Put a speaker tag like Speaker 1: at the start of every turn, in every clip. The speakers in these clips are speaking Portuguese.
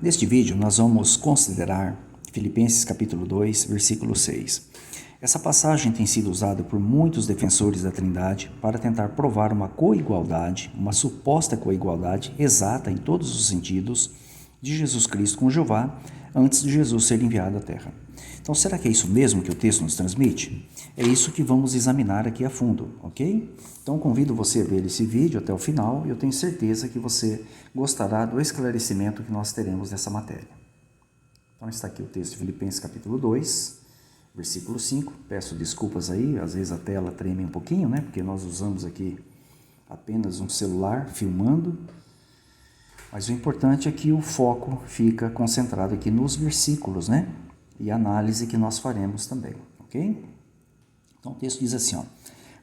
Speaker 1: Neste vídeo nós vamos considerar Filipenses capítulo 2, versículo 6. Essa passagem tem sido usada por muitos defensores da Trindade para tentar provar uma coigualdade, uma suposta coigualdade exata em todos os sentidos de Jesus Cristo com Jeová antes de Jesus ser enviado à Terra. Então, será que é isso mesmo que o texto nos transmite? É isso que vamos examinar aqui a fundo, ok? Então, convido você a ver esse vídeo até o final e eu tenho certeza que você gostará do esclarecimento que nós teremos nessa matéria. Então, está aqui o texto de Filipenses capítulo 2, versículo 5. Peço desculpas aí, às vezes a tela treme um pouquinho, né? Porque nós usamos aqui apenas um celular filmando. Mas o importante é que o foco fica concentrado aqui nos versículos, né? E a análise que nós faremos também, ok? Então o texto diz assim, ó: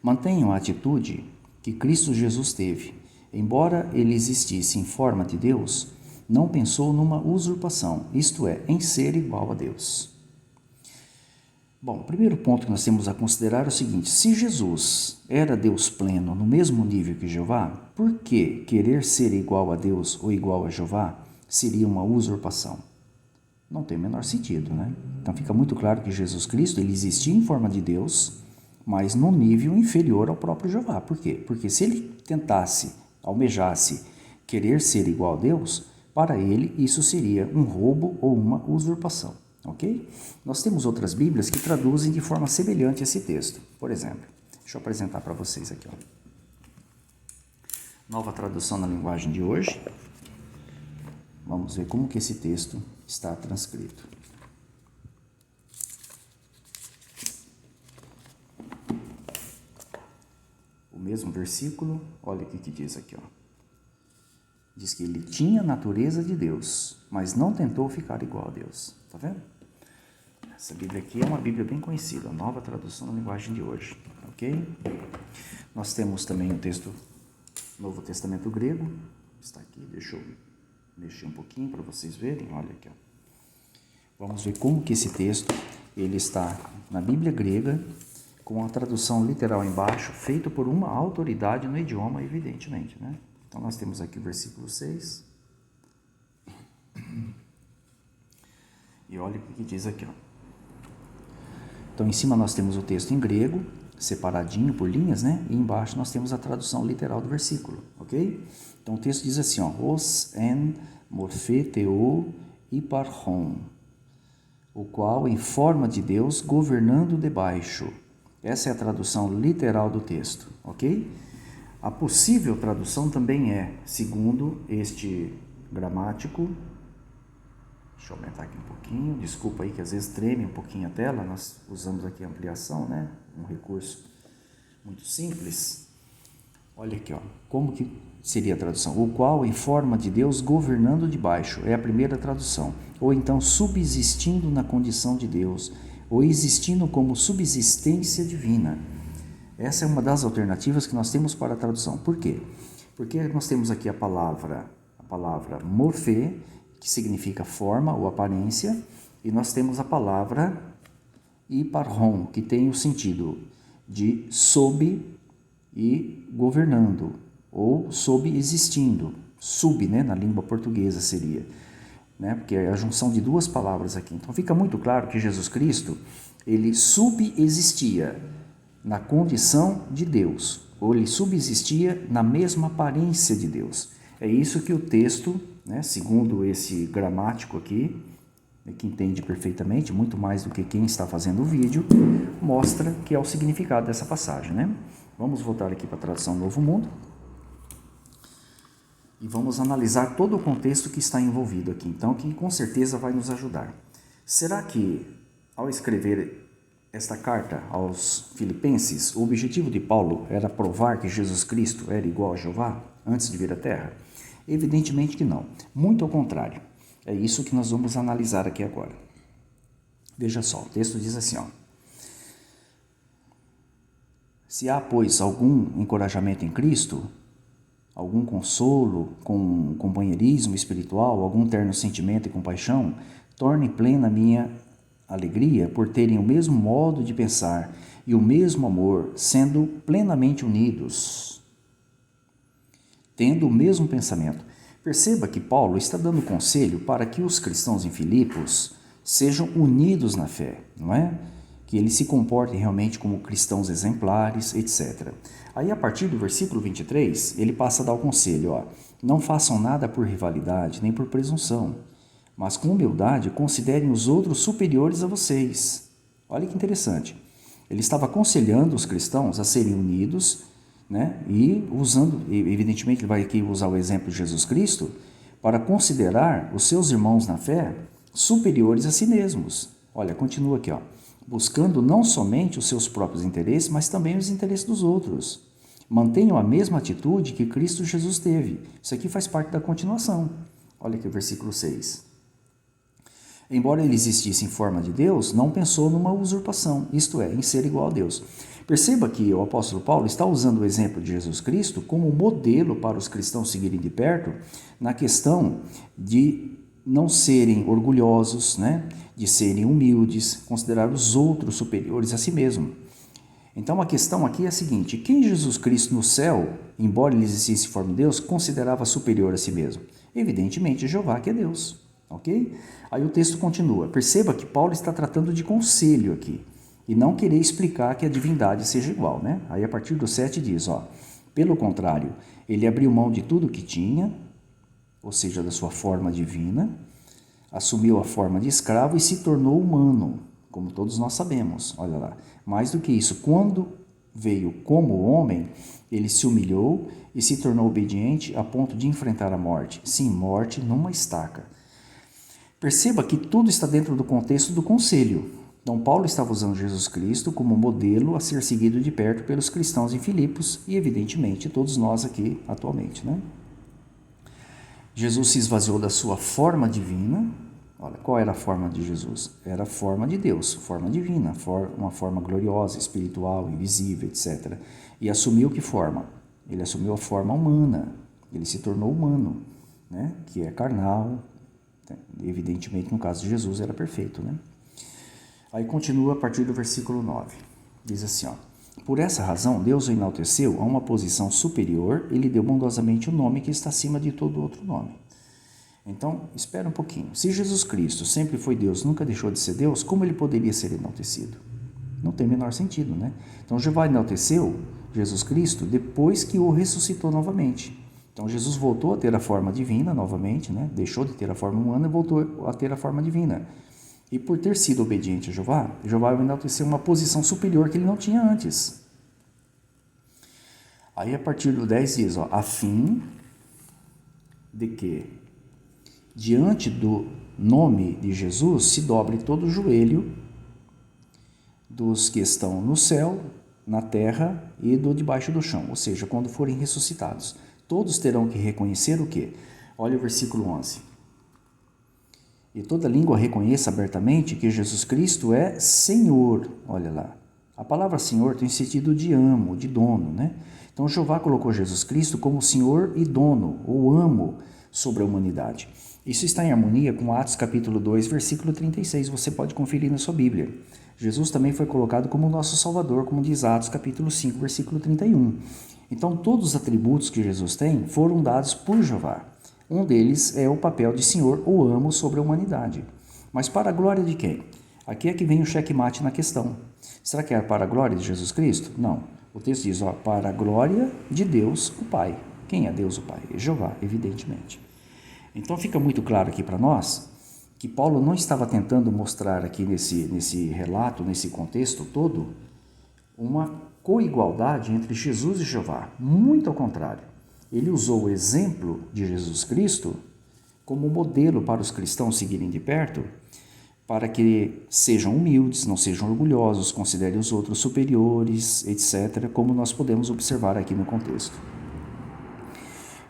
Speaker 1: mantenham a atitude que Cristo Jesus teve. Embora ele existisse em forma de Deus, não pensou numa usurpação, isto é, em ser igual a Deus. Bom, o primeiro ponto que nós temos a considerar é o seguinte: se Jesus era Deus pleno no mesmo nível que Jeová, por que querer ser igual a Deus ou igual a Jeová seria uma usurpação? Não tem o menor sentido, né? Então fica muito claro que Jesus Cristo ele existia em forma de Deus, mas num nível inferior ao próprio Jeová. Por quê? Porque se ele tentasse, almejasse querer ser igual a Deus, para ele isso seria um roubo ou uma usurpação. Ok? Nós temos outras Bíblias que traduzem de forma semelhante esse texto. Por exemplo, deixa eu apresentar para vocês aqui, ó. Nova tradução na linguagem de hoje. Vamos ver como que esse texto está transcrito. O mesmo versículo, olha o que diz aqui, ó. Diz que ele tinha a natureza de Deus, mas não tentou ficar igual a Deus. Tá vendo? Essa Bíblia aqui é uma Bíblia bem conhecida, a nova tradução na linguagem de hoje, ok? Nós temos também o texto Novo Testamento grego, está aqui, deixa eu mexer um pouquinho para vocês verem, olha aqui, ó. Vamos ver como que esse texto, ele está na Bíblia grega, com a tradução literal embaixo, feito por uma autoridade no idioma, evidentemente, né? Então, nós temos aqui o versículo 6, e olha o que diz aqui, ó. Então, em cima nós temos o texto em grego, separadinho por linhas, né? E embaixo nós temos a tradução literal do versículo, ok? Então, o texto diz assim, ó: os en morphe theo iparchon, o qual em forma de Deus, governando debaixo. Essa é a tradução literal do texto, ok? A possível tradução também é, segundo este gramático, deixa eu aumentar aqui um pouquinho, desculpa aí que às vezes treme um pouquinho a tela, nós usamos aqui a ampliação, né? Um recurso muito simples. Olha aqui, ó, como que seria a tradução? O qual em forma de Deus governando de baixo, é a primeira tradução. Ou então subsistindo na condição de Deus, ou existindo como subsistência divina. Essa é uma das alternativas que nós temos para a tradução. Por quê? Porque nós temos aqui a palavra morfê, que significa forma ou aparência, e nós temos a palavra iparchon, que tem o sentido de sob e governando, ou sob existindo, sub, né, na língua portuguesa seria, né, porque é a junção de duas palavras aqui. Então fica muito claro que Jesus Cristo, ele subexistia na condição de Deus, ou ele subsistia na mesma aparência de Deus. É isso que o texto, né, segundo esse gramático aqui, que entende perfeitamente, muito mais do que quem está fazendo o vídeo, mostra que é o significado dessa passagem, né? Vamos voltar aqui para a tradução Novo Mundo e vamos analisar todo o contexto que está envolvido aqui, então, que com certeza vai nos ajudar. Será que, ao escrever esta carta aos Filipenses, o objetivo de Paulo era provar que Jesus Cristo era igual a Jeová antes de vir à Terra? Evidentemente que não, muito ao contrário. É isso que nós vamos analisar aqui agora. Veja só, o texto diz assim, ó: se há, pois, algum encorajamento em Cristo, algum consolo, com companheirismo espiritual, algum terno sentimento e compaixão, torne plena a minha alegria por terem o mesmo modo de pensar e o mesmo amor, sendo plenamente unidos, tendo o mesmo pensamento. Perceba que Paulo está dando conselho para que os cristãos em Filipos sejam unidos na fé, não é? Que eles se comportem realmente como cristãos exemplares, etc. Aí, a partir do versículo 23, ele passa a dar o conselho, ó, não façam nada por rivalidade, nem por presunção, mas com humildade considerem os outros superiores a vocês. Olha que interessante. Ele estava aconselhando os cristãos a serem unidos, né? E usando, evidentemente, ele vai aqui usar o exemplo de Jesus Cristo para considerar os seus irmãos na fé superiores a si mesmos. Olha, continua aqui, ó, buscando não somente os seus próprios interesses, mas também os interesses dos outros. Mantenham a mesma atitude que Cristo Jesus teve. Isso aqui faz parte da continuação. Olha aqui o versículo 6. Embora ele existisse em forma de Deus, não pensou numa usurpação, isto é, em ser igual a Deus. Perceba que o apóstolo Paulo está usando o exemplo de Jesus Cristo como modelo para os cristãos seguirem de perto na questão de não serem orgulhosos, né? De serem humildes, considerar os outros superiores a si mesmo. Então a questão aqui é a seguinte: quem Jesus Cristo no céu, embora ele existisse em forma de Deus, considerava superior a si mesmo? Evidentemente Jeová, que é Deus. Ok? Aí o texto continua. Perceba que Paulo está tratando de conselho aqui e não querer explicar que a divindade seja igual, né? Aí a partir do 7 diz, ó, pelo contrário, ele abriu mão de tudo que tinha, ou seja, da sua forma divina, assumiu a forma de escravo e se tornou humano, como todos nós sabemos. Olha lá. Mais do que isso, quando veio como homem, ele se humilhou e se tornou obediente a ponto de enfrentar a morte. Sim, morte numa estaca. Perceba que tudo está dentro do contexto do conselho. Então, Paulo estava usando Jesus Cristo como modelo a ser seguido de perto pelos cristãos em Filipos e, evidentemente, todos nós aqui atualmente, né? Jesus se esvaziou da sua forma divina. Olha, qual era a forma de Jesus? Era a forma de Deus, forma divina, uma forma gloriosa, espiritual, invisível, etc. E assumiu que forma? Ele assumiu a forma humana, ele se tornou humano, né? Que é carnal. Evidentemente, no caso de Jesus, era perfeito, né? Aí continua a partir do versículo 9. Diz assim, ó, por essa razão, Deus o enalteceu a uma posição superior e lhe deu bondosamente o nome que está acima de todo outro nome. Então, espera um pouquinho. Se Jesus Cristo sempre foi Deus, nunca deixou de ser Deus, como ele poderia ser enaltecido? Não tem o menor sentido, né? Então, Jeová enalteceu Jesus Cristo depois que o ressuscitou novamente. Então, Jesus voltou a ter a forma divina novamente, né? Deixou de ter a forma humana e voltou a ter a forma divina. E por ter sido obediente a Jeová, Jeová enalteceu uma posição superior que ele não tinha antes. Aí, a partir do 10 diz, ó, a fim de que, diante do nome de Jesus, se dobre todo o joelho dos que estão no céu, na terra e do debaixo do chão, ou seja, quando forem ressuscitados. Todos terão que reconhecer o quê? Olha o versículo 11. E toda língua reconheça abertamente que Jesus Cristo é Senhor. Olha lá. A palavra Senhor tem sentido de amo, de dono, né? Então, Jeová colocou Jesus Cristo como Senhor e dono, ou amo, sobre a humanidade. Isso está em harmonia com Atos capítulo 2, versículo 36. Você pode conferir na sua Bíblia. Jesus também foi colocado como nosso Salvador, como diz Atos capítulo 5, versículo 31. Então, todos os atributos que Jesus tem foram dados por Jeová. Um deles é o papel de Senhor ou amo sobre a humanidade. Mas para a glória de quem? Aqui é que vem o checkmate na questão. Será que é para a glória de Jesus Cristo? Não. O texto diz, ó, para a glória de Deus, o Pai. Quem é Deus, o Pai? É Jeová, evidentemente. Então fica muito claro aqui para nós que Paulo não estava tentando mostrar aqui nesse relato, nesse contexto todo, uma coigualdade entre Jesus e Jeová. Muito ao contrário. Ele usou o exemplo de Jesus Cristo como modelo para os cristãos seguirem de perto, para que sejam humildes, não sejam orgulhosos, considerem os outros superiores, etc., como nós podemos observar aqui no contexto.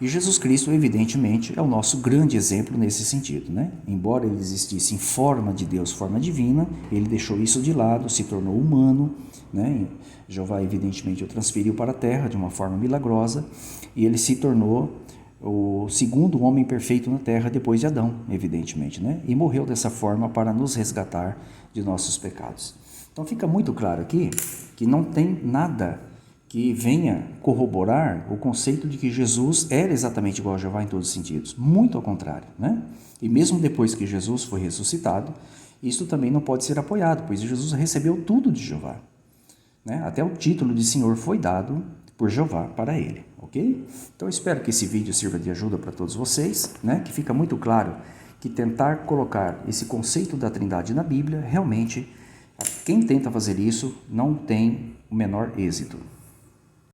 Speaker 1: E Jesus Cristo, evidentemente, é o nosso grande exemplo nesse sentido, né? Embora ele existisse em forma de Deus, forma divina, ele deixou isso de lado, se tornou humano, né? Jeová, evidentemente, o transferiu para a terra de uma forma milagrosa e ele se tornou o segundo homem perfeito na terra depois de Adão, evidentemente, né? E morreu dessa forma para nos resgatar de nossos pecados. Então fica muito claro aqui que não tem nada que venha corroborar o conceito de que Jesus era exatamente igual a Jeová em todos os sentidos. Muito ao contrário, né? E mesmo depois que Jesus foi ressuscitado, isso também não pode ser apoiado, pois Jesus recebeu tudo de Jeová, né? Até o título de Senhor foi dado por Jeová para ele, ok? Então eu espero que esse vídeo sirva de ajuda para todos vocês, né? Que fica muito claro que tentar colocar esse conceito da Trindade na Bíblia, realmente, quem tenta fazer isso não tem o menor êxito.